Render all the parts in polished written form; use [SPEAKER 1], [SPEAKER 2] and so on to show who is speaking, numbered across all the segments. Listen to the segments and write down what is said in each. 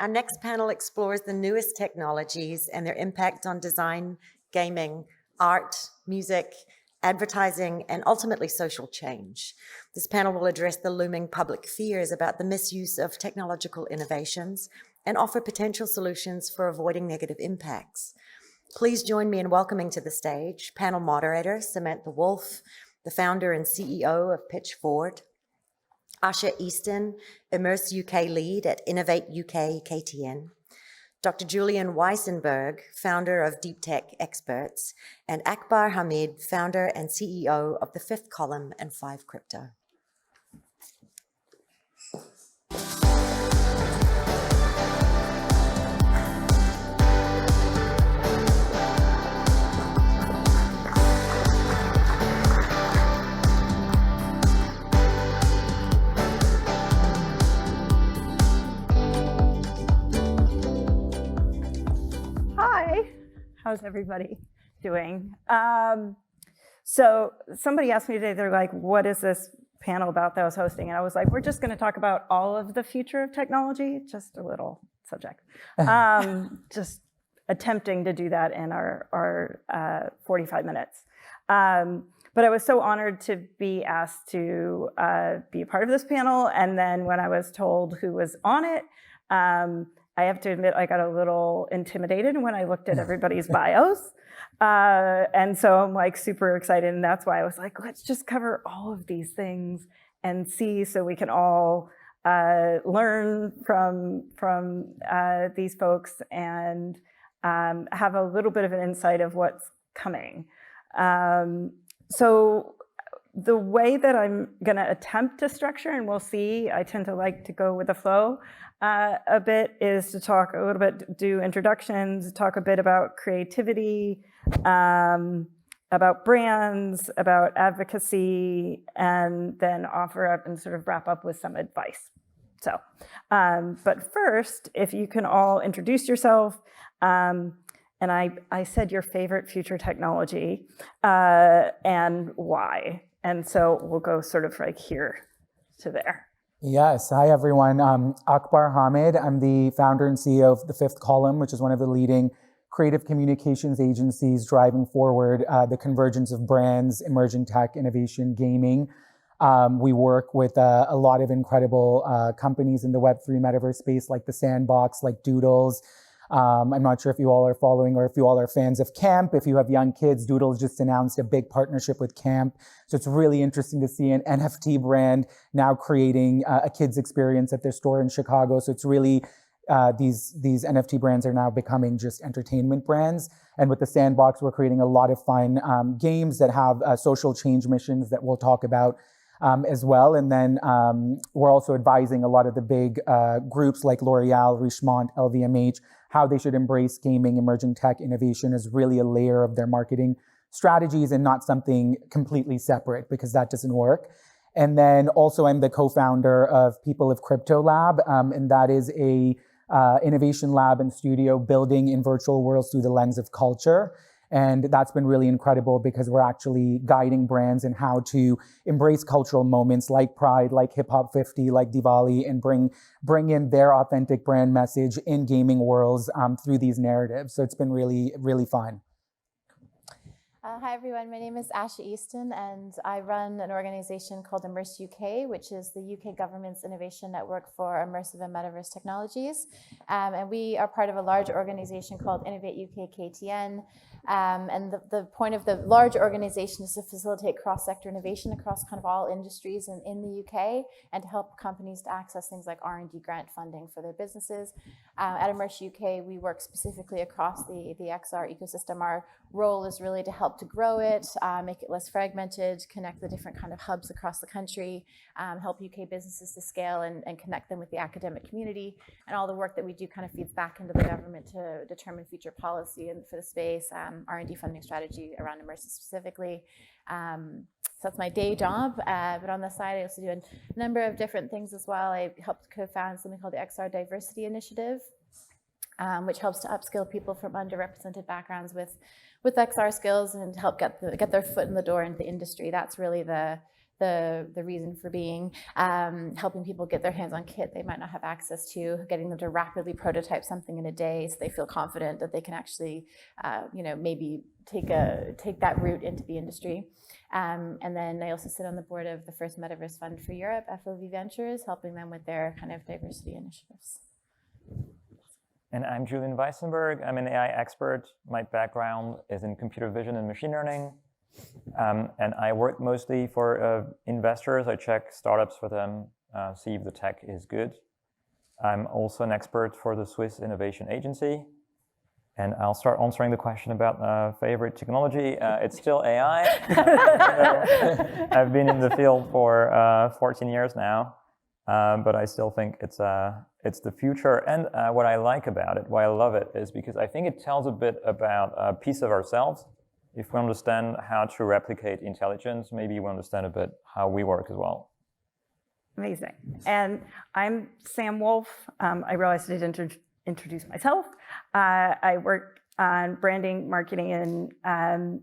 [SPEAKER 1] Our next panel explores the newest technologies and their impact on design, gaming, art, music, advertising, and ultimately social change. This panel will address the looming public fears about the misuse of technological innovations and offer potential solutions for avoiding negative impacts. Please join me in welcoming to the stage panel moderator Samantha Wolfe, the founder and CEO of Pitch Forward, Asha Easton, Immerse UK lead at Innovate UK KTN, Dr. Julien Weissenberg, founder of Deep Tech Experts, and Akbar Hamid, founder and CEO of The Fifth Column and 5 Crypto.
[SPEAKER 2] How's everybody doing? So somebody asked me today, they're like, what is this panel about that I was hosting? And I was like, we're just gonna talk about all of the future of technology, just a little subject. Just attempting to do that in our 45 minutes. But I was so honored to be asked to be a part of this panel. And then when I was told who was on it, I have to admit, I got a little intimidated when I looked at everybody's bios. And so I'm like super excited. And that's why I was like, let's just cover all of these things and see so we can all learn from these folks and have a little bit of an insight of what's coming. So the way that I'm going to attempt to structure, and we'll see, I tend to like to go with the flow a bit, is to talk a little bit, do introductions, talk a bit about creativity, about brands, about advocacy, and then offer up and sort of wrap up with some advice. So, but first, if you can all introduce yourself, and I said your favorite future technology and why. And so we'll go sort of like here to there.
[SPEAKER 3] Yes. Hi, everyone. Akbar Hamid. I'm the founder and CEO of The Fifth Column, which is one of the leading creative communications agencies driving forward the convergence of brands, emerging tech, innovation, gaming. We work with a lot of incredible companies in the Web3 metaverse space, like The Sandbox, like Doodles. I'm not sure if you all are following or if you all are fans of Camp. If you have young kids, Doodles just announced a big partnership with Camp. So it's really interesting to see an NFT brand now creating a kids experience at their store in Chicago. So it's really, these NFT brands are now becoming just entertainment brands. And with The Sandbox, we're creating a lot of fun games that have social change missions that we'll talk about as well. And then we're also advising a lot of the big groups like L'Oreal, Richemont, LVMH, how they should embrace gaming, emerging tech, innovation as really a layer of their marketing strategies and not something completely separate, because that doesn't work. And then also I'm the co-founder of People of Crypto Lab, and that is a innovation lab and studio building in virtual worlds through the lens of culture. And that's been really incredible because we're actually guiding brands in how to embrace cultural moments like Pride, like Hip Hop 50, like Diwali, and bring in their authentic brand message in gaming worlds through these narratives. So it's been really, really fun.
[SPEAKER 4] Hi, everyone. My name is Asha Easton, and I run an organization called Immerse UK, which is the UK government's innovation network for immersive and metaverse technologies. And we are part of a large organization called Innovate UK KTN. And the point of the large organization is to facilitate cross-sector innovation across kind of all industries in the UK, and to help companies to access things like R&D grant funding for their businesses. At Immerse UK, we work specifically across the XR ecosystem. Our role is really to help to grow it, make it less fragmented, connect the different kind of hubs across the country, help UK businesses to scale and connect them with the academic community. And all the work that we do kind of feeds back into the government to determine future policy and for the space, R&D funding strategy around Immerse specifically. So that's my day job, but on the side, I also do a number of different things as well. I helped co-found something called the XR Diversity Initiative, which helps to upskill people from underrepresented backgrounds with XR skills and help get their foot in the door into the industry. That's really the the reason for being, helping people get their hands on kit they might not have access to, getting them to rapidly prototype something in a day so they feel confident that they can actually, maybe take that route into the industry. And then I also sit on the board of the first Metaverse Fund for Europe, FOV Ventures, helping them with their kind of diversity initiatives.
[SPEAKER 5] And I'm Julien Weissenberg. I'm an AI expert. My background is in computer vision and machine learning. And I work mostly for investors. I check startups for them, see if the tech is good. I'm also an expert for the Swiss Innovation Agency. And I'll start answering the question about favorite technology. It's still AI. I've been in the field for 14 years now, but I still think it's the future. And what I like about it, why I love it, is because I think it tells a bit about a piece of ourselves. If we understand how to replicate intelligence, maybe we understand a bit how we work as well.
[SPEAKER 2] Amazing. And I'm Sam Wolfe. I realized I didn't introduce myself. I work on branding, marketing, and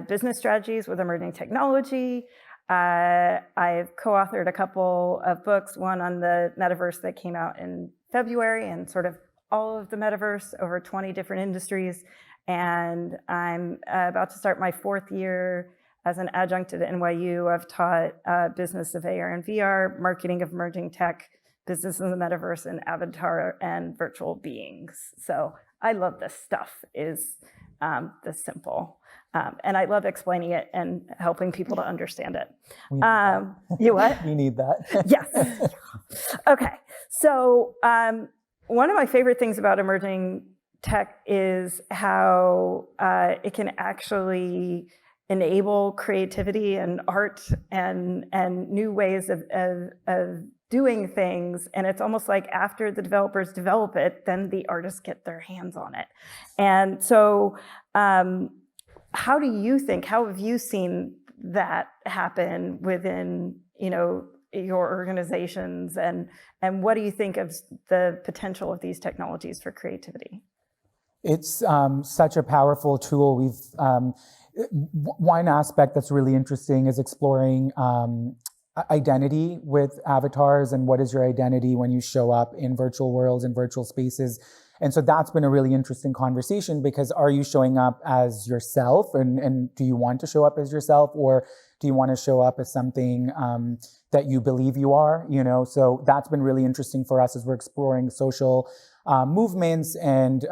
[SPEAKER 2] business strategies with emerging technology. I've co-authored a couple of books, one on the metaverse that came out in February and sort of all of the metaverse over 20 different industries. And I'm about to start my 4th year as an adjunct at NYU. I've taught business of AR and VR, marketing of emerging tech, business in the metaverse, and avatar and virtual beings. So I love this stuff, is this simple. And I love explaining it and helping people to understand it. You what?
[SPEAKER 3] We need that.
[SPEAKER 2] Yes. Okay. So one of my favorite things about emerging tech is how it can actually enable creativity and art and new ways of doing things. And it's almost like after the developers develop it, then the artists get their hands on it. And so how have you seen that happen within, your organizations, and what do you think of the potential of these technologies for creativity?
[SPEAKER 3] It's such a powerful tool. One aspect that's really interesting is exploring identity with avatars, and what is your identity when you show up in virtual worlds and virtual spaces. And so that's been a really interesting conversation, because are you showing up as yourself, and do you want to show up as yourself, or do you want to show up as something that you believe you are? So that's been really interesting for us as we're exploring social movements and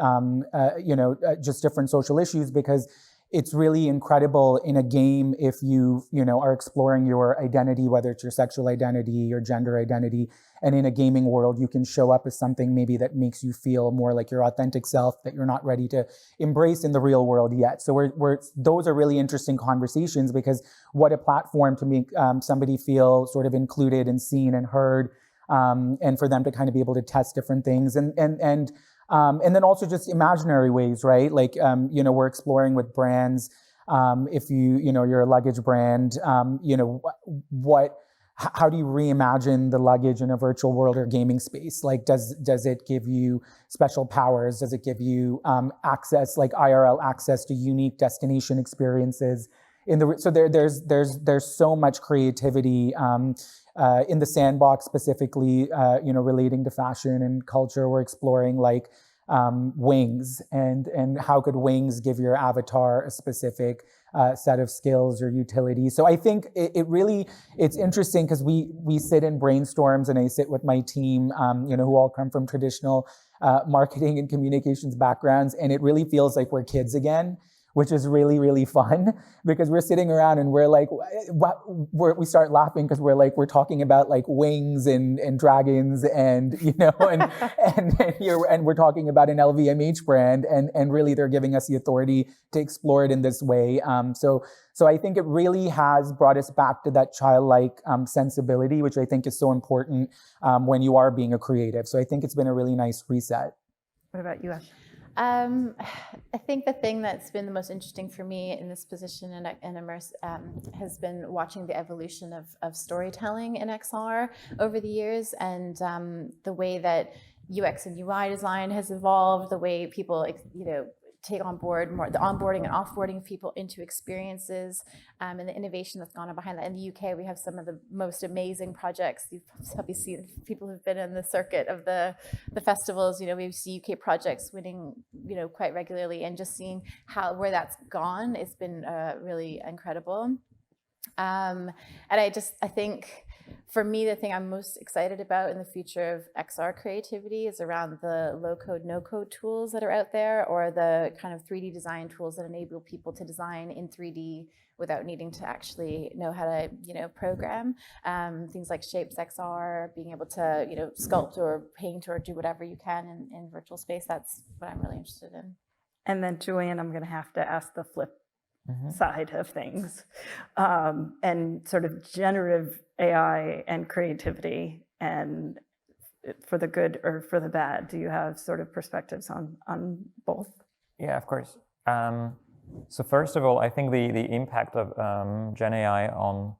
[SPEAKER 3] just different social issues, because it's really incredible in a game if you are exploring your identity, whether it's your sexual identity, your gender identity, and in a gaming world, you can show up as something maybe that makes you feel more like your authentic self that you're not ready to embrace in the real world yet. So those are really interesting conversations, because what a platform to make somebody feel sort of included and seen and heard, and for them to kind of be able to test different things and then also just imaginary ways, right? Like, we're exploring with brands. If you're a luggage brand, how do you reimagine the luggage in a virtual world or gaming space? Like, does it give you special powers? Does it give you access, like IRL access to unique destination experiences? So there's so much creativity in the sandbox, specifically, relating to fashion and culture. We're exploring like wings, and how could wings give your avatar a specific set of skills or utility. So I think it's interesting, because we sit in brainstorms, and I sit with my team, who all come from traditional marketing and communications backgrounds, and it really feels like we're kids again, which is really, really fun, because we're sitting around and we're like, we start laughing, because we're talking about like wings and dragons and, and we're talking about an LVMH brand, and really they're giving us the authority to explore it in this way. So I think it really has brought us back to that childlike sensibility, which I think is so important when you are being a creative. So I think it's been a really nice reset.
[SPEAKER 2] What about you, Asha?
[SPEAKER 4] I think the thing that's been the most interesting for me in this position in Immerse has been watching the evolution of storytelling in XR over the years, and the way that UX and UI design has evolved, the way people, take on board more the onboarding and offboarding of people into experiences, and the innovation that's gone on behind that. In the UK, we have some of the most amazing projects. You've probably seen people who've been in the circuit of the festivals. We see UK projects winning, quite regularly, and just seeing where that's gone, it's been really incredible. And I think, for me, the thing I'm most excited about in the future of XR creativity is around the low-code, no-code tools that are out there, or the kind of 3D design tools that enable people to design in 3D without needing to actually know how to, program. Things like Shapes XR, being able to, sculpt or paint or do whatever you can in virtual space. That's what I'm really interested in.
[SPEAKER 2] And then, Julien, I'm going to have to ask the flip side of things, and sort of generative AI and creativity, and for the good or for the bad. Do you have sort of perspectives on both?
[SPEAKER 5] Yeah, of course. So first of all, I think the impact of Gen AI on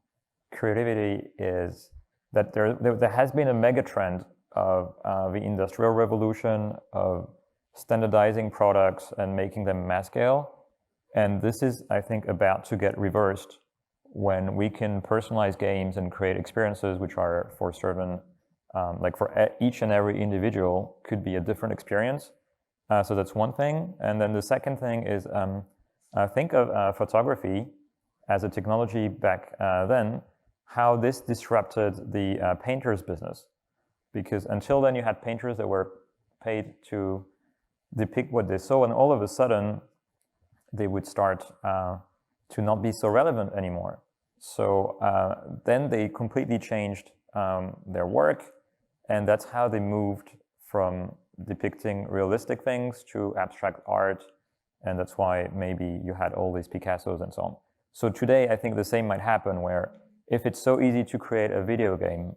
[SPEAKER 5] creativity is that there has been a mega trend of the industrial revolution of standardizing products and making them mass scale. And this is, I think, about to get reversed when we can personalize games and create experiences which are for certain, like for each and every individual could be a different experience. So that's one thing. And then the second thing is, think of photography as a technology back then, how this disrupted the painter's business. Because until then you had painters that were paid to depict what they saw, and all of a sudden they would start to not be so relevant anymore. So then they completely changed their work, and that's how they moved from depicting realistic things to abstract art, and that's why maybe you had all these Picassos and so on. So today I think the same might happen, where if it's so easy to create a video game,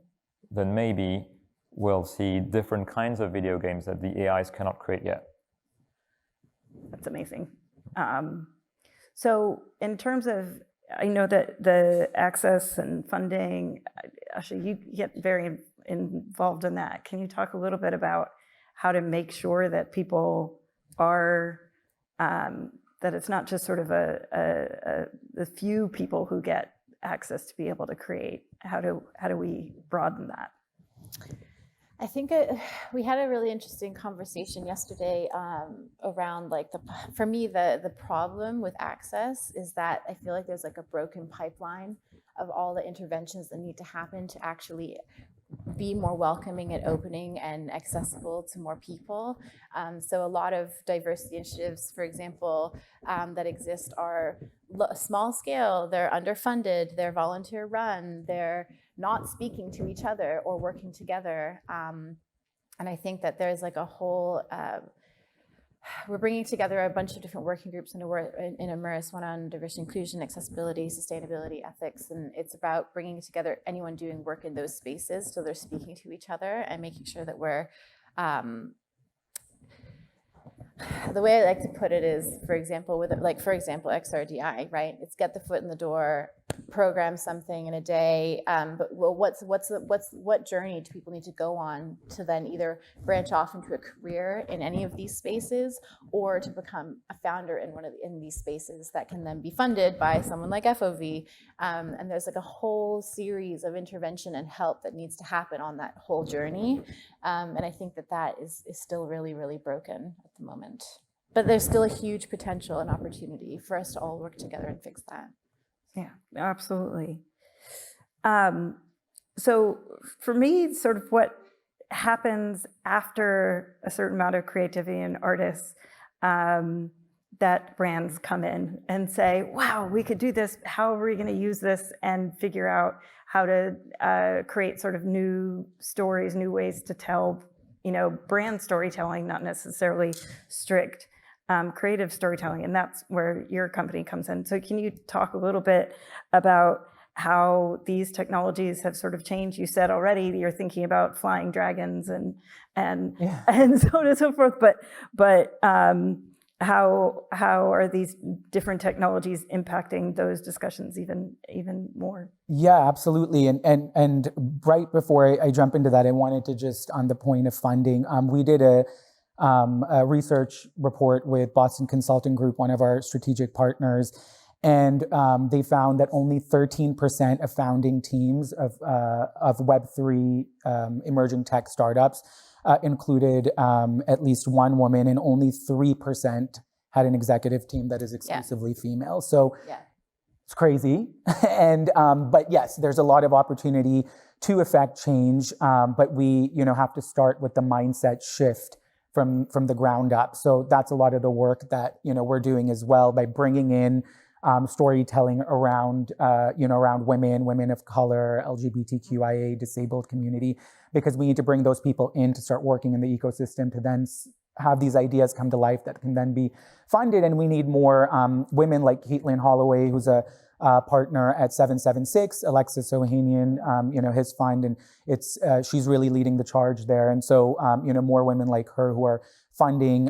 [SPEAKER 5] then maybe we'll see different kinds of video games that the AIs cannot create yet.
[SPEAKER 2] That's amazing. So in terms of, I know that the access and funding, Asha, you get very involved in that. Can you talk a little bit about how to make sure that people are, that it's not just sort of the few people who get access to be able to create? How do we broaden that?
[SPEAKER 4] I think we had a really interesting conversation yesterday around, like, for me, the problem with access is that I feel like there's like a broken pipeline of all the interventions that need to happen to actually be more welcoming and opening and accessible to more people. So a lot of diversity initiatives, for example, that exist are small scale, they're underfunded, they're volunteer run, they're not speaking to each other or working together. And I think that there's like a whole, we're bringing together a bunch of different working groups in Immerse, one on diversity, inclusion, accessibility, sustainability, ethics, and it's about bringing together anyone doing work in those spaces so they're speaking to each other and making sure that we're, the way I like to put it is, for example, XRDI, right? It's get the foot in the door, program something in a day. But what journey do people need to go on to then either branch off into a career in any of these spaces, or to become a founder in these spaces that can then be funded by someone like FOV? And there's like a whole series of intervention and help that needs to happen on that whole journey. And I think that is still really, really broken at the moment. But there's still a huge potential and opportunity for us to all work together and fix that.
[SPEAKER 2] Yeah, absolutely. So for me, sort of what happens after a certain amount of creativity and artists, that brands come in and say, wow, we could do this. How are we going to use this? And figure out how to create sort of new stories, new ways to tell, brand storytelling, not necessarily strict creative storytelling. And that's where your company comes in. So can you talk a little bit about how these technologies have sort of changed? You said already you're thinking about flying dragons and so on and so forth. But how are these different technologies impacting those discussions even more?
[SPEAKER 3] Yeah, absolutely. And right before I jump into that, I wanted to just, on the point of funding, we did a a research report with Boston Consulting Group, one of our strategic partners, and they found that only 13% of founding teams of Web3 emerging tech startups included at least one woman, and only 3% had an executive team that is exclusively female. So it's crazy. And but yes, there's a lot of opportunity to affect change, but we have to start with the mindset shift from the ground up. So that's a lot of the work that we're doing as well, by bringing in storytelling around around women of color, LGBTQIA, disabled community, because we need to bring those people in to start working in the ecosystem to then have these ideas come to life that can then be funded. And we need more women like Caitlin Holloway, who's a partner at 776, Alexis Ohanian, his fund, and she's really leading the charge there. And so, more women like her who are funding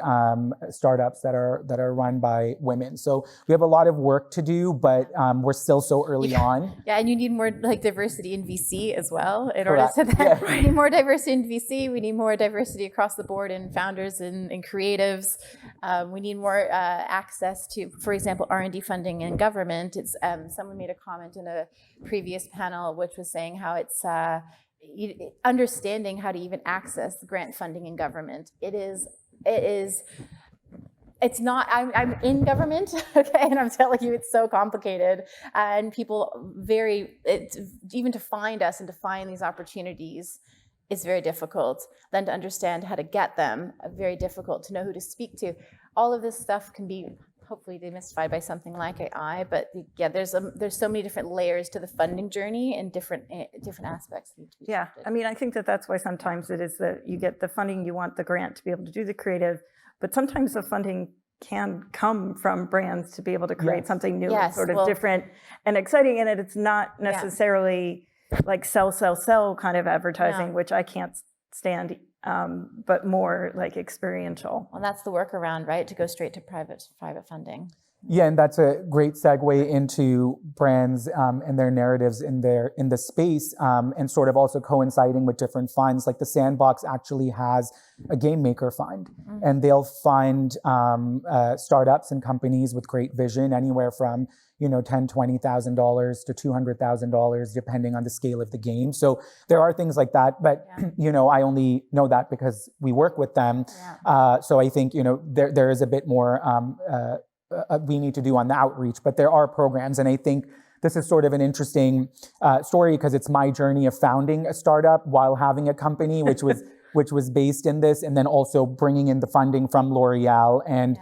[SPEAKER 3] startups that are run by women. So we have a lot of work to do, but we're still so early on.
[SPEAKER 4] Yeah, and you need more diversity in VC as well. In order to that, we need more diversity in VC. We need more diversity across the board in founders and creatives. We need more access to, for example, R&D funding in government. It's someone made a comment in a previous panel, which was saying how it's understanding how to even access grant funding in government. It's not, I'm in government, okay, and I'm telling you, it's so complicated, and people even to find us and to find these opportunities is very difficult. Then to understand how to get them, very difficult. To know who to speak to. All of this stuff can be hopefully demystified by something like AI, but there's so many different layers to the funding journey and different aspects need to be shifted.
[SPEAKER 2] I mean, I think that's why sometimes it is that you get the funding, you want the grant to be able to do the creative, but sometimes the funding can come from brands to be able to create something new, sort of different and exciting in it. It's not necessarily like sell kind of advertising, which I can't stand, but more like experiential.
[SPEAKER 4] Well, that's the workaround, right? To go straight to private funding.
[SPEAKER 3] Yeah, and that's a great segue into brands and their narratives in the space, and sort of also coinciding with different funds. Like the Sandbox actually has a game maker fund, and they'll fund startups and companies with great vision, anywhere from $10,000, $20,000 to $200,000, depending on the scale of the game. So there are things like that, but I only know that because we work with them. So I think there is a bit more we need to do on the outreach, but there are programs, and I think this is sort of an interesting story because it's my journey of founding a startup while having a company, which was based in this, and then also bringing in the funding from L'Oreal. And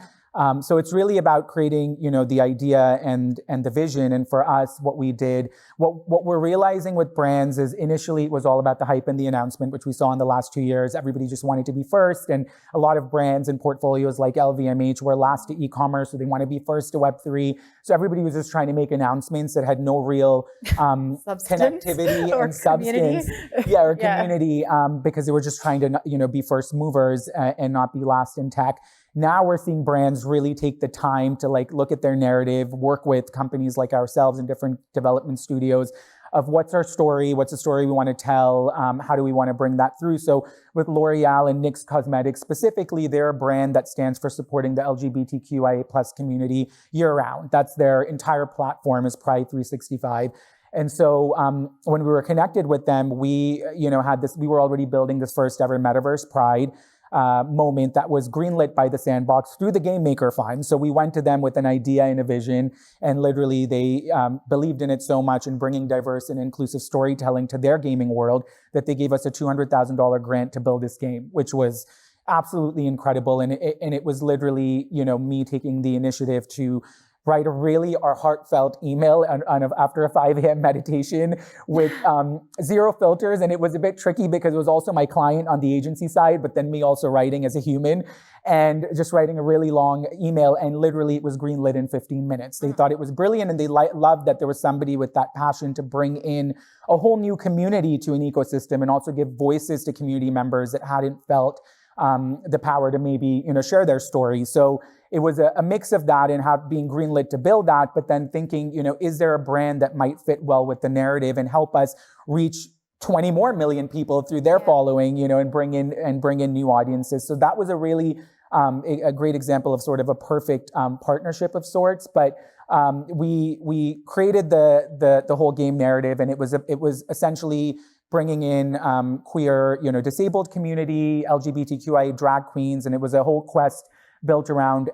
[SPEAKER 3] so it's really about creating, the idea and the vision. And for us, what we did, what we're realizing with brands is initially it was all about the hype and the announcement, which we saw in the last 2 years. Everybody just wanted to be first. And a lot of brands and portfolios like LVMH were last to e-commerce, so they want to be first to Web3. So everybody was just trying to make announcements that had no real connectivity
[SPEAKER 4] or
[SPEAKER 3] and substance. Or community, because they were just trying to, be first movers and not be last in tech. Now we're seeing brands really take the time to look at their narrative, work with companies like ourselves and different development studios of what's our story, what's the story we want to tell, how do we want to bring that through. So with L'Oreal and NYX Cosmetics specifically, they're a brand that stands for supporting the LGBTQIA+ community year round. That's their entire platform is Pride 365. And so when we were connected with them, we we were already building this first ever Metaverse Pride moment that was greenlit by the Sandbox through the Game Maker Fund. So we went to them with an idea and a vision, and literally they believed in it so much in bringing diverse and inclusive storytelling to their gaming world that they gave us a $200,000 grant to build this game, which was absolutely incredible. And it was literally, me taking the initiative to write a really heartfelt email after a 5 a.m. meditation with zero filters. And it was a bit tricky because it was also my client on the agency side, but then me also writing as a human and just writing a really long email. And literally it was greenlit in 15 minutes. They thought it was brilliant, and they loved that there was somebody with that passion to bring in a whole new community to an ecosystem and also give voices to community members that hadn't felt the power to maybe, share their story. So it was a mix of that and being greenlit to build that, but then thinking, is there a brand that might fit well with the narrative and help us reach 20 more million people through their following, and bring in new audiences. So that was a really a great example of sort of a perfect partnership of sorts. But we created the whole game narrative, and it was essentially bringing in queer, disabled community, LGBTQIA drag queens, and it was a whole quest built around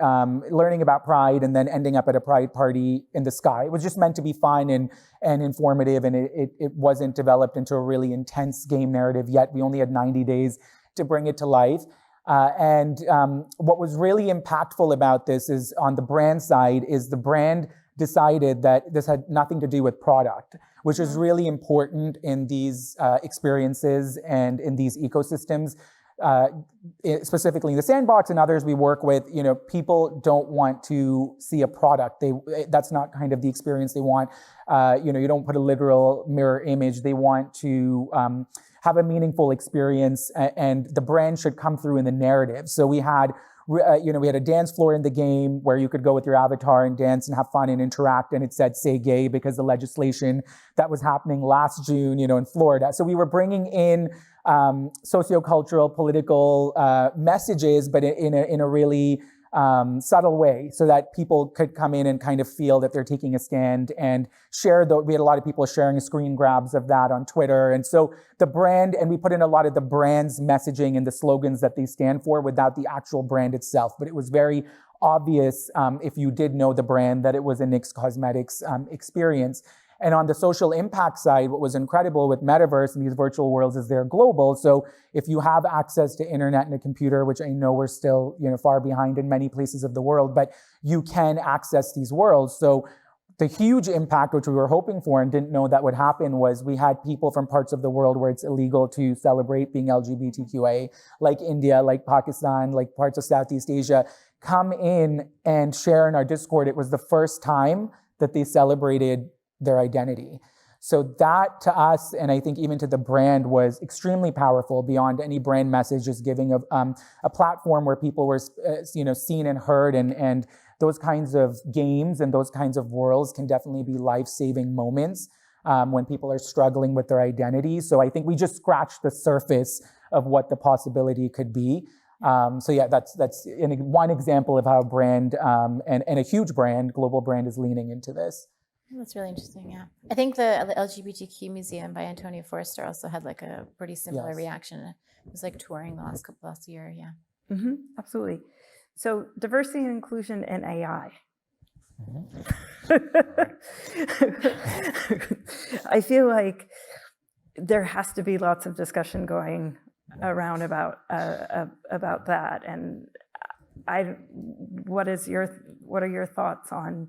[SPEAKER 3] learning about Pride and then ending up at a Pride party in the sky. It was just meant to be fun and informative, and it wasn't developed into a really intense game narrative yet. We only had 90 days to bring it to life. And what was really impactful about this is on the brand side is the brand decided that this had nothing to do with product, which is really important in these experiences and in these ecosystems. Specifically in the sandbox and others we work with, people don't want to see a product. That's not kind of the experience they want. You don't put a literal mirror image. They want to have a meaningful experience, and the brand should come through in the narrative. So we had a dance floor in the game where you could go with your avatar and dance and have fun and interact, and it said "Say Gay" because the legislation that was happening last June, in Florida. So we were bringing in sociocultural, political messages, but in a really subtle way, so that people could come in and kind of feel that they're taking a stand and share. We had a lot of people sharing screen grabs of that on Twitter, and so the brand, and we put in a lot of the brand's messaging and the slogans that they stand for without the actual brand itself. But it was very obvious if you did know the brand that it was a NYX Cosmetics experience. And on the social impact side, what was incredible with Metaverse and these virtual worlds is they're global. So if you have access to internet and a computer, which I know we're still far behind in many places of the world, but you can access these worlds. So the huge impact, which we were hoping for and didn't know that would happen, was we had people from parts of the world where it's illegal to celebrate being LGBTQA, like India, like Pakistan, like parts of Southeast Asia, come in and share in our Discord. It was the first time that they celebrated their identity. So that to us, and I think even to the brand, was extremely powerful beyond any brand message, just giving a platform where people were seen and heard, and those kinds of games and those kinds of worlds can definitely be life-saving moments when people are struggling with their identity. So I think we just scratched the surface of what the possibility could be. So yeah, that's one example of how a brand and a huge brand, global brand, is leaning into this.
[SPEAKER 4] That's really interesting, yeah. I think the LGBTQ Museum by Antonia Forster also had like a pretty similar reaction. It was like touring the last year, yeah.
[SPEAKER 2] Mm-hmm, absolutely. So diversity and inclusion in AI. I feel like there has to be lots of discussion going around about that. And what are your thoughts on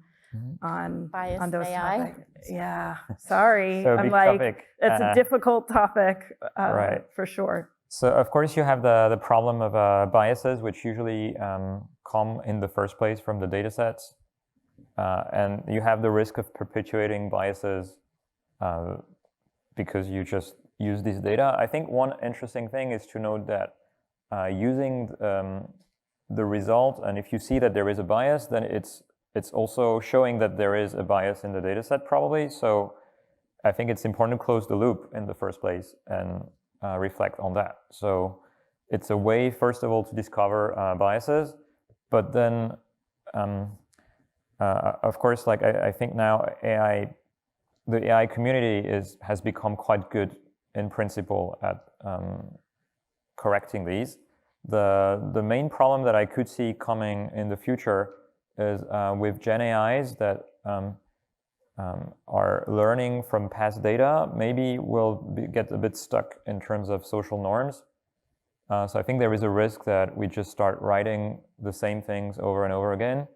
[SPEAKER 4] bias
[SPEAKER 2] on those
[SPEAKER 4] AI?
[SPEAKER 2] topics? Yeah, sorry.
[SPEAKER 5] So
[SPEAKER 2] I'm
[SPEAKER 5] big
[SPEAKER 2] like,
[SPEAKER 5] topic.
[SPEAKER 2] it's a difficult topic,
[SPEAKER 5] Right.
[SPEAKER 2] for sure.
[SPEAKER 5] So of course you have the problem of biases, which usually come in the first place from the data sets. And you have the risk of perpetuating biases because you just use this data. I think one interesting thing is to note that using the result, and if you see that there is a bias, then it's also showing that there is a bias in the data set probably. So I think it's important to close the loop in the first place and reflect on that. So it's a way, first of all, to discover biases, but then of course, like I think now the AI community has become quite good in principle at correcting these. The main problem that I could see coming in the future is with Gen AIs that are learning from past data, maybe we'll get a bit stuck in terms of social norms. So I think there is a risk that we just start writing the same things over and over again.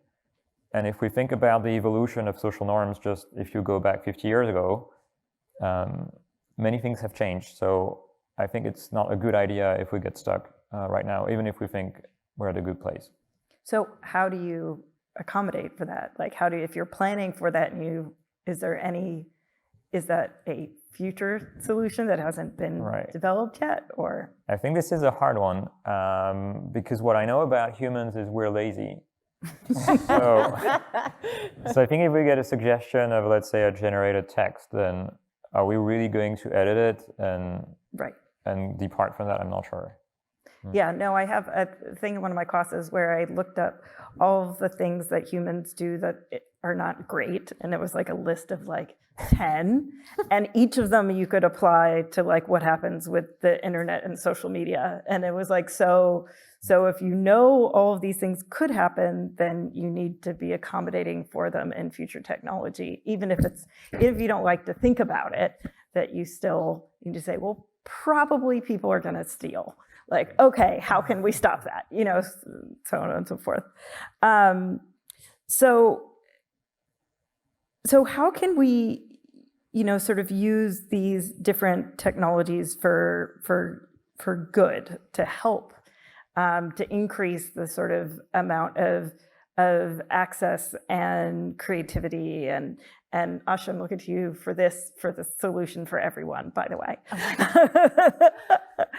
[SPEAKER 5] And if we think about the evolution of social norms, just if you go back 50 years ago, many things have changed. So I think it's not a good idea if we get stuck right now, even if we think we're at a good place.
[SPEAKER 2] So how do you accommodate for that? Like, if you're planning for that, is that a future solution that hasn't been developed yet, or?
[SPEAKER 5] I think this is a hard one because what I know about humans is we're lazy. So I think if we get a suggestion of, let's say, a generated text, then are we really going to edit it
[SPEAKER 2] Right.
[SPEAKER 5] and depart from that? I'm not sure.
[SPEAKER 2] Yeah, no, I have a thing in one of my classes where I looked up all of the things that humans do that are not great. And it was like a list of like 10. And each of them you could apply to like what happens with the internet and social media. And it was like, so if you know all of these things could happen, then you need to be accommodating for them in future technology, even if you don't like to think about it, that you still need to say, well, probably people are going to steal. Like, okay, how can we stop that? You know, so on and so forth. So how can we, you know, sort of use these different technologies for good, to help, to increase the sort of amount of access and creativity and Asha, I'm looking to you for the solution for everyone, by the way.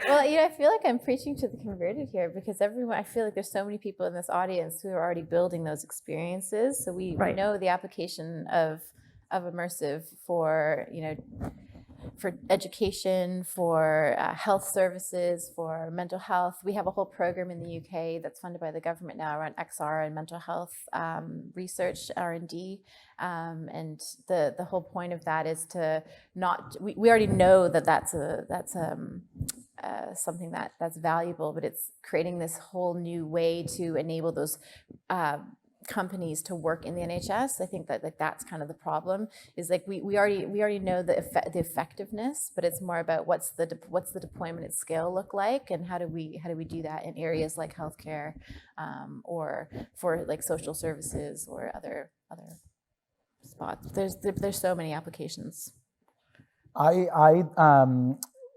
[SPEAKER 4] Well, you know, I feel like I'm preaching to the converted here, because I feel like there's so many people in this audience who are already building those experiences. So we know the application of immersive for, you know, for education, for health services, for mental health. We have a whole program in the UK that's funded by the government now around XR and mental health research, R&D. And the whole point of that is to not, we already know that that's something that's valuable, but it's creating this whole new way to enable those companies to work in the NHS. I think that like that's kind of the problem, is like we already know the effectiveness, but it's more about what's the deployment at scale look like, and how do we do that in areas like healthcare, or for like social services or other spots. There's so many applications.
[SPEAKER 3] I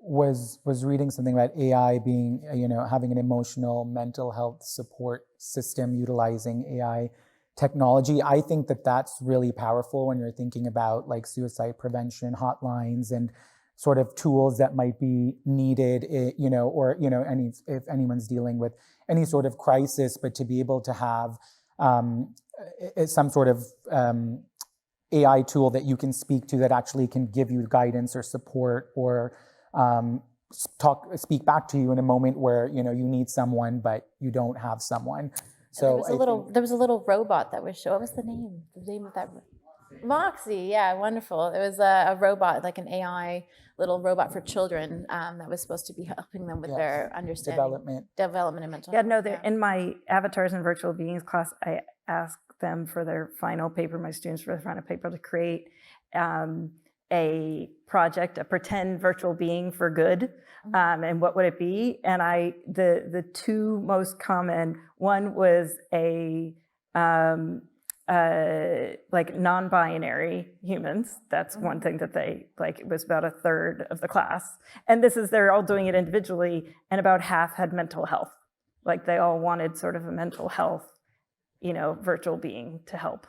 [SPEAKER 3] was reading something about AI being, you know, having an emotional mental health support system utilizing AI technology. I think that that's really powerful when you're thinking about like suicide prevention hotlines and sort of tools that might be needed, you know, or, you know, if anyone's dealing with any sort of crisis, but to be able to have some sort of AI tool that you can speak to that actually can give you guidance or support, or speak back to you in a moment where, you know, you need someone but you don't have someone. So
[SPEAKER 4] there was a little robot that was shown. What was the name? The name of that? Moxie. Yeah, wonderful. It was a robot, like an AI little robot for children, that was supposed to be helping them with their understanding, development and mental health.
[SPEAKER 2] No, in my avatars and virtual beings class, I asked them for their final paper, my students for their final paper, to create a project, a pretend virtual being for good, and what would it be? And the two most common, one was a like non-binary humans. That's one thing that they like. It was about a third of the class, and they're all doing it individually, and about half had mental health. Like they all wanted sort of a mental health, you know, virtual being to help.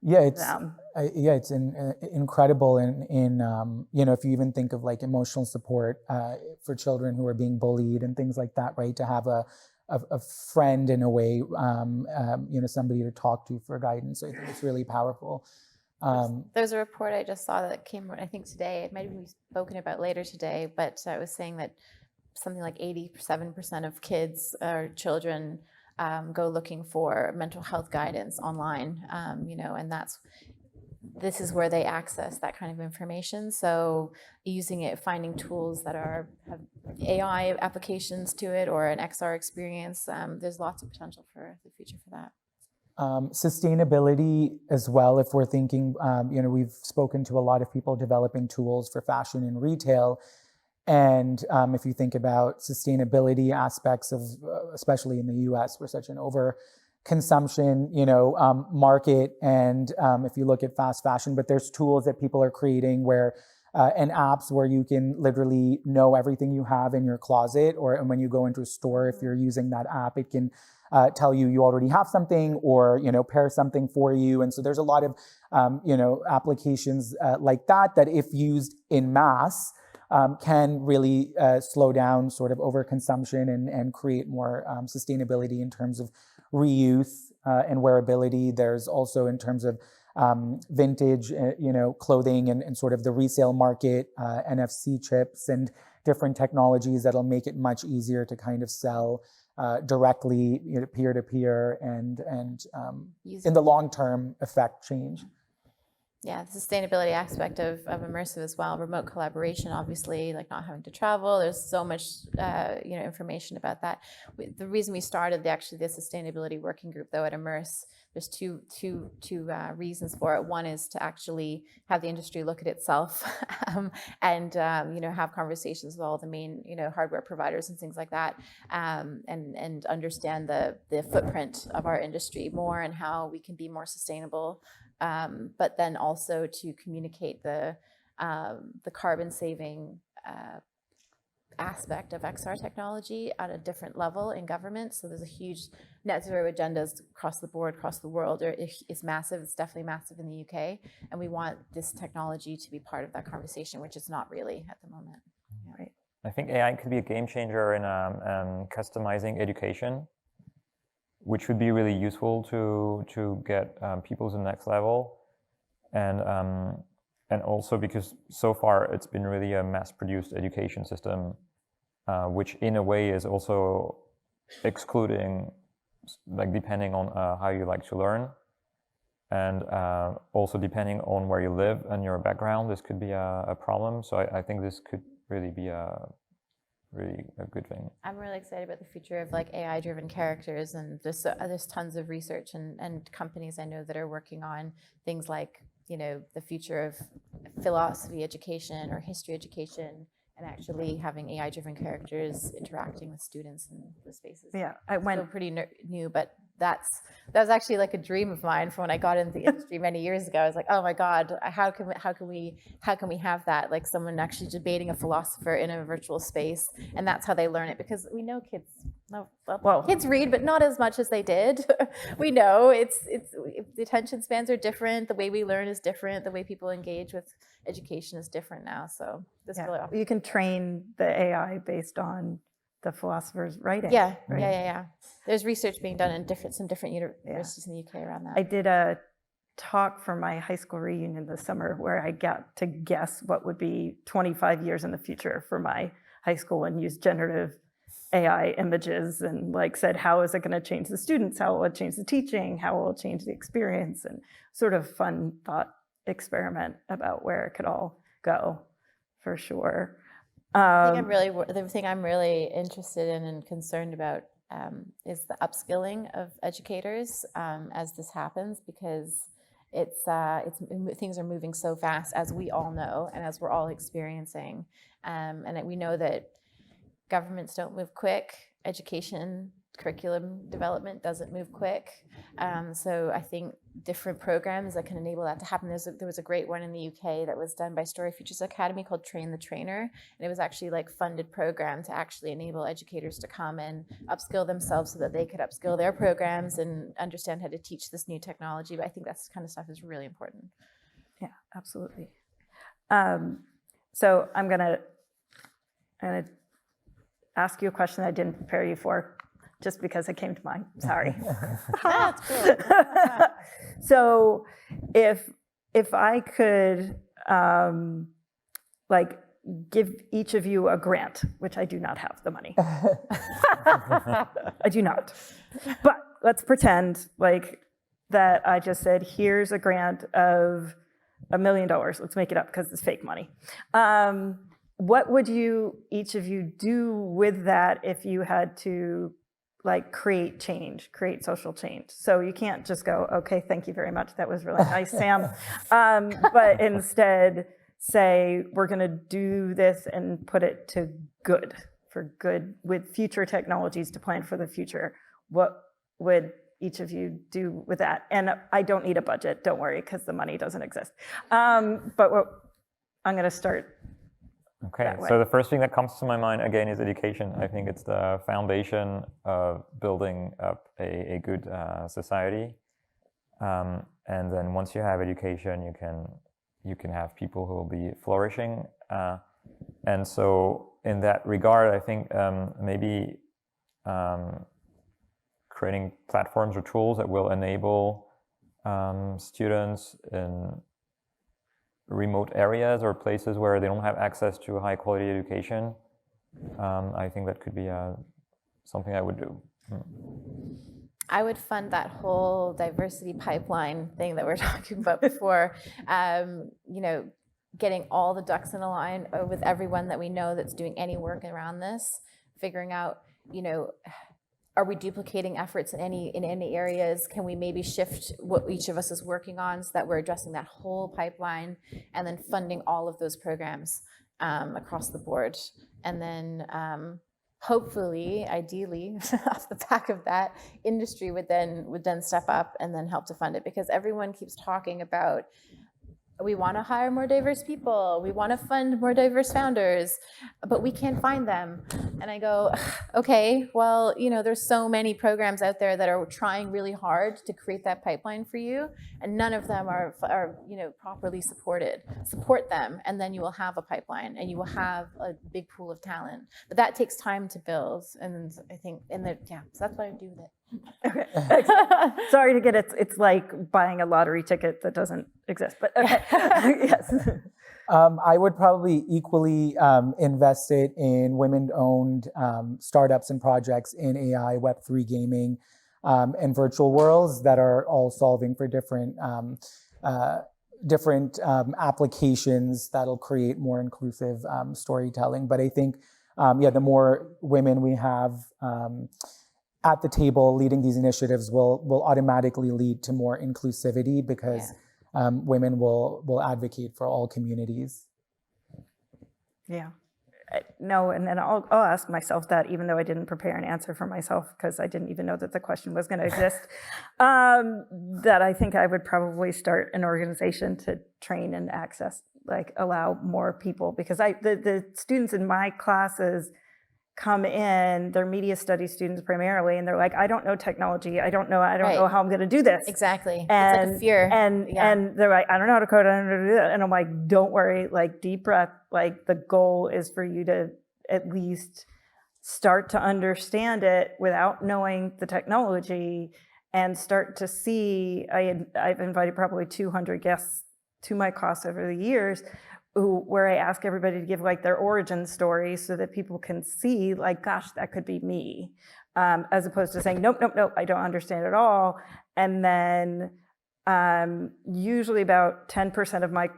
[SPEAKER 3] Yeah, it's incredible in you know, if you even think of like emotional support for children who are being bullied and things like that, right? To have a friend in a way, you know, somebody to talk to for guidance. I think it's really powerful.
[SPEAKER 4] There's a report I just saw that came, I think today, it might be spoken about later today, but it was saying that something like 87% of kids or children go looking for mental health guidance online, you know, and this is where they access that kind of information. So using it, finding tools that have AI applications to it, or an XR experience, there's lots of potential for the future for that.
[SPEAKER 3] Sustainability as well, if we're thinking, you know, we've spoken to a lot of people developing tools for fashion and retail. And if you think about sustainability aspects of, especially in the US, we're such an over-consumption, you know, market. And if you look at fast fashion, but there's tools that people are creating where, and apps where you can literally know everything you have in your closet, and when you go into a store, if you're using that app, it can tell you already have something, or, you know, pair something for you. And so there's a lot of, you know, applications like that if used in mass, can really slow down sort of overconsumption and create more sustainability in terms of reuse and wearability. There's also in terms of vintage, clothing and sort of the resale market, NFC chips and different technologies that'll make it much easier to kind of sell directly, peer to peer, and in the long term affect change.
[SPEAKER 4] Yeah, the sustainability aspect of immersive as well. Remote collaboration, obviously, like not having to travel. There's so much, information about that. The reason we started the sustainability working group, though, at Immerse, there's two reasons for it. One is to actually have the industry look at itself, and have conversations with all the main hardware providers and things like that, and understand the footprint of our industry more and how we can be more sustainable. But then also to communicate the carbon saving aspect of XR technology at a different level in government. So there's a huge net zero agendas across the board, across the world. It's massive. It's definitely massive in the UK, and we want this technology to be part of that conversation, which it's not really at the moment. Yeah.
[SPEAKER 2] Right.
[SPEAKER 5] I think AI could be a game changer in customizing education, which would be really useful to get people to the next level, and also because so far it's been really a mass-produced education system, which in a way is also excluding, like depending on how you like to learn, and also depending on where you live and your background, this could be a problem. So I think this could really be really a good thing. I'm
[SPEAKER 4] really excited about the future of like AI-driven characters, and there's tons of research and companies I know that are working on things like the future of philosophy education or history education, and actually having AI-driven characters interacting with students in the spaces.
[SPEAKER 2] Yeah, I went
[SPEAKER 4] so pretty new, but that was actually like a dream of mine from when I got into the industry many years ago. I was like, oh my God, how can we have that? Like someone actually debating a philosopher in a virtual space, and that's how they learn it, because we know kids. Kids read, but not as much as they did. We know it's the attention spans are different. The way we learn is different. The way people engage with education is different now. So this really
[SPEAKER 2] you can train the AI based on the philosopher's writing.
[SPEAKER 4] Yeah,
[SPEAKER 2] right?
[SPEAKER 4] yeah. There's research being done in some different universities in the UK around that.
[SPEAKER 2] I did a talk for my high school reunion this summer where I got to guess what would be 25 years in the future for my high school, and use generative AI images, and like said, how is it going to change the students? How will it change the teaching? How will it change the experience? And sort of fun thought experiment about where it could all go, for sure.
[SPEAKER 4] The thing I'm really interested in and concerned about is the upskilling of educators as this happens, because things are moving so fast, as we all know, and as we're all experiencing, and we know that governments don't move quick. Education curriculum development doesn't move quick. So I think different programs that can enable that to happen. There was a great one in the UK that was done by Story Futures Academy called Train the Trainer. And it was actually like funded program to actually enable educators to come and upskill themselves so that they could upskill their programs and understand how to teach this new technology. But I think that kind of stuff is really important.
[SPEAKER 2] Yeah, absolutely. So I'm gonna ask you a question I didn't prepare you for, just because it came to mind. Sorry.
[SPEAKER 4] That's cool.
[SPEAKER 2] So if I could like give each of you a grant, which I do not have the money. I do not. But let's pretend like that I just said, here's a grant of $1 million. Let's make it up because it's fake money. What would each of you do with that if you had to like create change, create social change? So you can't just go, okay, thank you very much. That was really nice, Sam. But instead say, we're gonna do this and put it to good, for good with future technologies to plan for the future. What would each of you do with that? And I don't need a budget, don't worry, because the money doesn't exist. But I'm gonna start.
[SPEAKER 5] Okay, so the first thing that comes to my mind again is education. I think it's the foundation of building up a good society. And then once you have education, you can have people who will be flourishing. And so in that regard, I think maybe creating platforms or tools that will enable students in remote areas or places where they don't have access to high quality education. I think that could be something I would do.
[SPEAKER 4] I would fund that whole diversity pipeline thing that we're talking about before. Getting all the ducks in a line with everyone that we know that's doing any work around this, figuring out, are we duplicating efforts in any areas? Can we maybe shift what each of us is working on so that we're addressing that whole pipeline, and then funding all of those programs across the board? And then hopefully, ideally, off the back of that, industry would then step up and then help to fund it, because everyone keeps talking about, we want to hire more diverse people, we want to fund more diverse founders, but we can't find them. And I go, okay, well, there's so many programs out there that are trying really hard to create that pipeline for you, and none of them are properly supported. Support them, and then you will have a pipeline, and you will have a big pool of talent. But that takes time to build, and I think, so that's what I do with it.
[SPEAKER 2] Okay. Sorry to get it. It's like buying a lottery ticket that doesn't exist, but okay. Yes.
[SPEAKER 3] I would probably equally invest it in women-owned startups and projects in AI, Web3 gaming, and virtual worlds that are all solving for different applications that'll create more inclusive storytelling. But I think, the more women we have at the table leading these initiatives will automatically lead to more inclusivity, because women will advocate for all communities.
[SPEAKER 2] Yeah. No, and then I'll ask myself that, even though I didn't prepare an answer for myself, because I didn't even know that the question was going to exist, that I think I would probably start an organization to train and allow more people, because the students in my classes come in, they're media studies students primarily, and they're like, I don't know technology, I don't know how I'm going to do this.
[SPEAKER 4] Exactly.
[SPEAKER 2] And,
[SPEAKER 4] it's like a fear.
[SPEAKER 2] And they're like, I don't know how to code, I don't know how to do that. And I'm like, don't worry, deep breath. The goal is for you to at least start to understand it without knowing the technology, and start to see. I've invited probably 200 guests to my class over the years, where I ask everybody to give their origin story, so that people can see, gosh, that could be me, as opposed to saying, nope, I don't understand at all. And then usually about 10% of my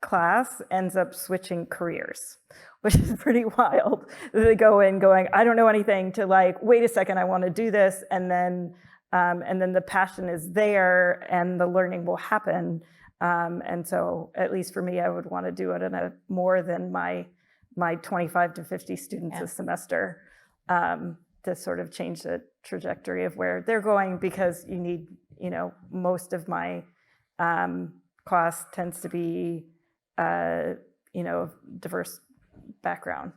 [SPEAKER 2] class ends up switching careers, which is pretty wild. They go in going, I don't know anything, to wait a second, I want to do this. And then the passion is there, and the learning will happen. And so, at least for me, I would want to do it in more than my 25 to 50 students a semester, to sort of change the trajectory of where they're going, because you need, most of my class tends to be, diverse background.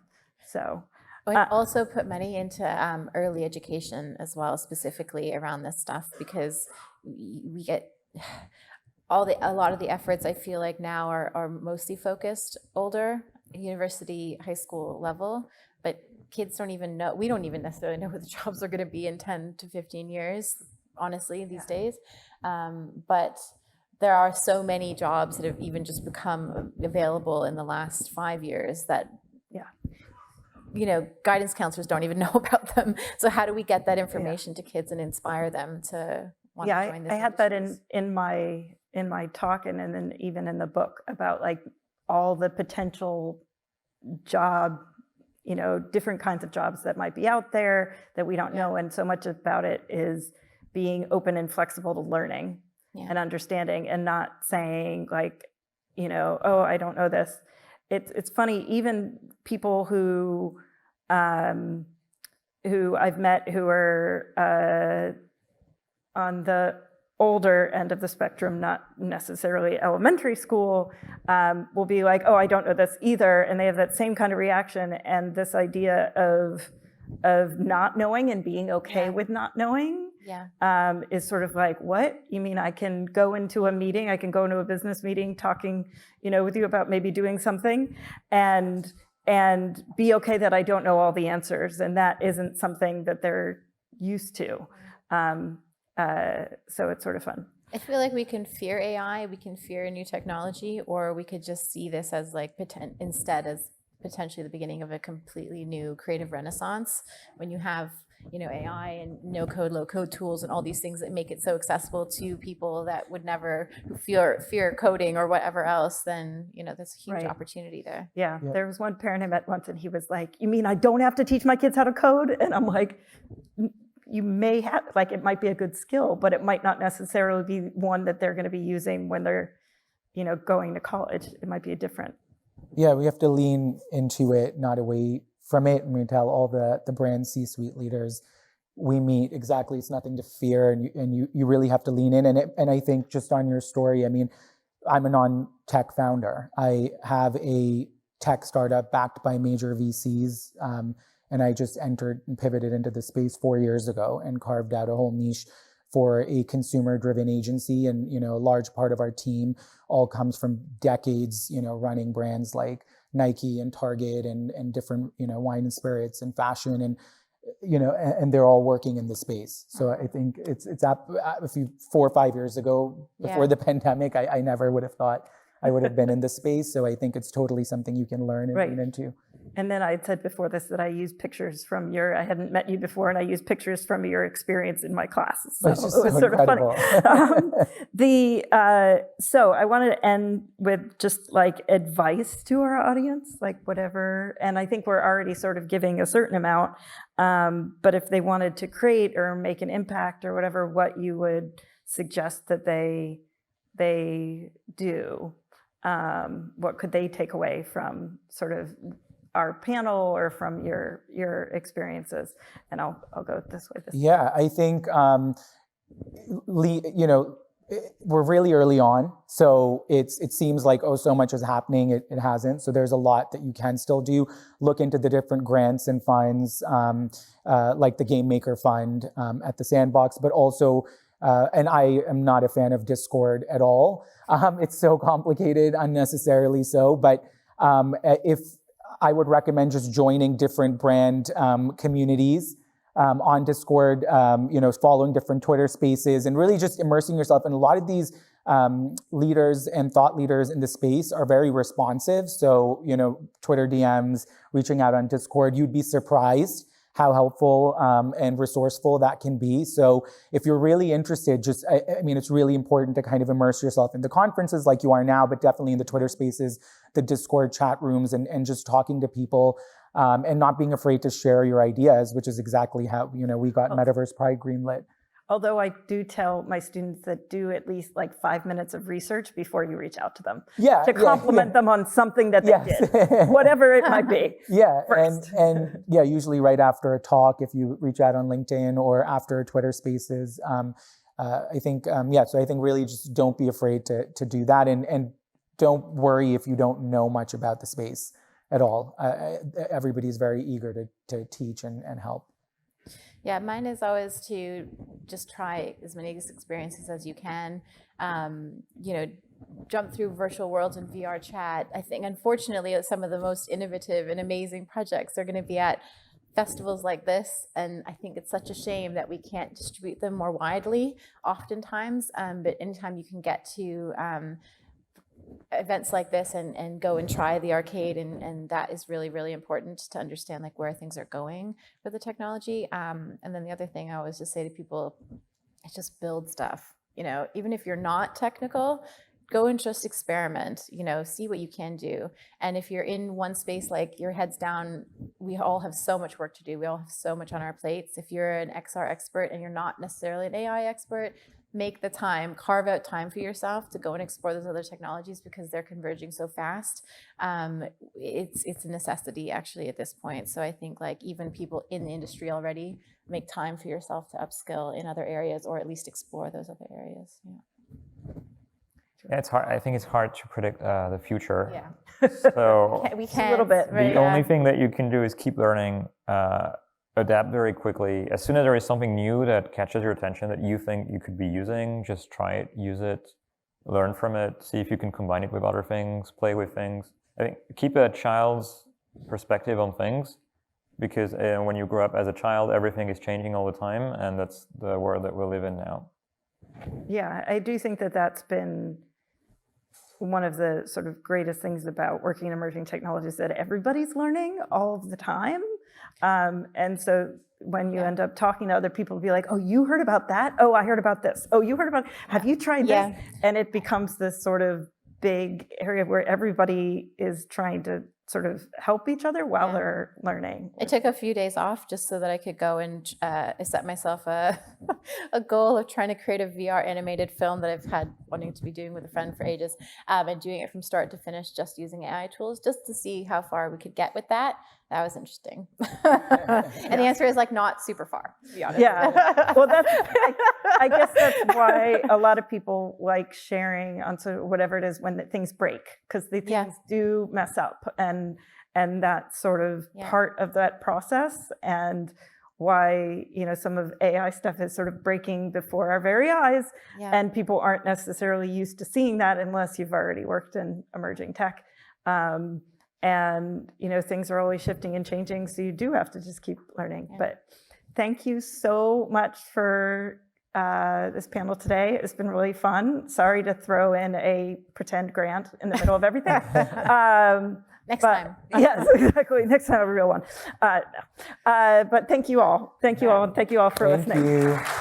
[SPEAKER 2] So.
[SPEAKER 4] I also put money into early education as well, specifically around this stuff, because we get a lot of the efforts, I feel like now are mostly focused older, university, high school level, but kids don't even know, we don't even necessarily know what the jobs are going to be in 10 to 15 years, honestly, these days. But there are so many jobs that have even just become available in the last 5 years that, guidance counselors don't even know about them. So how do we get that information to kids and inspire them to want to join this?
[SPEAKER 2] I had that in my talk, and then even in the book, about all the potential job, different kinds of jobs that might be out there that we don't know. And so much about it is being open and flexible to learning and understanding, and not saying oh, I don't know this. It's funny, even people who I've met who are on the older end of the spectrum, not necessarily elementary school, will be like, oh, I don't know this either. And they have that same kind of reaction. And this idea of not knowing and being okay with not knowing is sort of like, what? You mean I can go into a meeting, I can go into a business meeting talking, with you about maybe doing something, and be okay that I don't know all the answers. And that isn't something that they're used to. So it's sort of fun.
[SPEAKER 4] I feel like we can fear AI, we can fear new technology, or we could just see this as like instead as potentially the beginning of a completely new creative renaissance when you have AI and no code, low code tools and all these things that make it so accessible to people that would never fear coding or whatever else. Then there's a huge opportunity there.
[SPEAKER 2] Yeah, there was one parent I met once, and he was like, "You mean I don't have to teach my kids how to code?" And I'm like, you may have, like, it might be a good skill, but it might not necessarily be one that they're going to be using when they're, going to college. It might be a different.
[SPEAKER 3] Yeah, we have to lean into it, not away from it. And we tell all the brand C-suite leaders we meet exactly, it's nothing to fear, and you really have to lean in. And I think just on your story, I mean, I'm a non-tech founder. I have a tech startup backed by major VCs. And I just entered and pivoted into the space 4 years ago and carved out a whole niche for a consumer-driven agency. And, a large part of our team all comes from decades, running brands like Nike and Target and different, wine and spirits and fashion and they're all working in the space. So I think it's if you 4 or 5 years ago, before the pandemic, I never would have thought I would have been in the space. So I think it's totally something you can learn and lean into.
[SPEAKER 2] And then I had said before this that I used pictures from I hadn't met you before, and I used pictures from your experience in my classes. So it was sort
[SPEAKER 3] incredible.
[SPEAKER 2] of funny. So I wanted to end with just like advice to our audience, like whatever. And I think we're already sort of giving a certain amount. But if they wanted to create or make an impact or whatever, what you would suggest that they do? What could they take away from sort of our panel or from your experiences? And I'll go this way.
[SPEAKER 3] Yeah, I think we're really early on, so it seems like so much is happening. It hasn't. So there's a lot that you can still do. Look into the different grants and funds, like the Game Maker Fund at the Sandbox, but also. And I am not a fan of Discord at all. It's so complicated, unnecessarily so. But if I would recommend just joining different brand communities on Discord, following different Twitter spaces, and really just immersing yourself. And a lot of these leaders and thought leaders in the space are very responsive. So, Twitter DMs, reaching out on Discord, you'd be surprised how helpful and resourceful that can be. So if you're really interested, it's really important to kind of immerse yourself in the conferences like you are now, but definitely in the Twitter spaces, the Discord chat rooms, and just talking to people and not being afraid to share your ideas, which is exactly how, we got Metaverse Pride greenlit.
[SPEAKER 2] Although I do tell my students that do at least like 5 minutes of research before you reach out to them. To compliment them on something that they did, whatever it might be.
[SPEAKER 3] And usually right after a talk, if you reach out on LinkedIn or after Twitter Spaces, I think, so I think really just don't be afraid to do that, and don't worry if you don't know much about the space at all. Everybody's very eager to teach and help.
[SPEAKER 4] Yeah, mine is always to just try as many experiences as you can. Jump through virtual worlds and VR chat. I think, unfortunately, some of the most innovative and amazing projects are going to be at festivals like this. And I think it's such a shame that we can't distribute them more widely oftentimes. But anytime you can get to events like this and go and try the arcade, and that is really, really important to understand like where things are going with the technology. And then the other thing I always just say to people is just build stuff. Even if you're not technical, go and just experiment, see what you can do. And if you're in one space, like your head's down, we all have so much work to do. We all have so much on our plates. If you're an XR expert and you're not necessarily an AI expert, make the time, carve out time for yourself to go and explore those other technologies because they're converging so fast. It's a necessity actually at this point. So I think like even people in the industry already, make time for yourself to upskill in other areas or at least explore those other areas.
[SPEAKER 5] Yeah, it's hard. I think it's hard to predict the future.
[SPEAKER 4] Yeah.
[SPEAKER 5] So
[SPEAKER 4] we can
[SPEAKER 2] a little bit.
[SPEAKER 5] The only thing that you can do is keep learning, adapt very quickly. As soon as there is something new that catches your attention that you think you could be using, just try it, use it, learn from it, see if you can combine it with other things, play with things. I think keep a child's perspective on things, because when you grow up as a child, everything is changing all the time, and that's the world that we live in now.
[SPEAKER 2] Yeah, I do think that that's been one of the sort of greatest things about working in emerging technologies, that everybody's learning all of the time. And so when you end up talking to other people, be like, oh, you heard about that? Oh, I heard about this. Oh, you heard about, have you tried this? And it becomes this sort of big area where everybody is trying to sort of help each other while they're learning.
[SPEAKER 4] I took a few days off just so that I could go and I set myself a goal of trying to create a VR animated film that I've had wanting to be doing with a friend for ages, and doing it from start to finish just using AI tools, just to see how far we could get with that. That was interesting. And the answer is like not super far, to be honest.
[SPEAKER 2] Yeah, well, I guess that's why a lot of people like sharing on sort of whatever it is when things break, because the things do mess up, and that's sort of part of that process, and why, you know, some of AI stuff is sort of breaking before our very eyes, and people aren't necessarily used to seeing that unless you've already worked in emerging tech. And, you know, things are always shifting and changing, so you do have to just keep learning. But thank you so much for this panel today. It's been really fun. Sorry to throw in a pretend grant in the middle of everything.
[SPEAKER 4] Next time.
[SPEAKER 2] Yes, exactly. Next time, a real one. But thank you all. Thank you all, and thank you all for listening.
[SPEAKER 3] Thank you.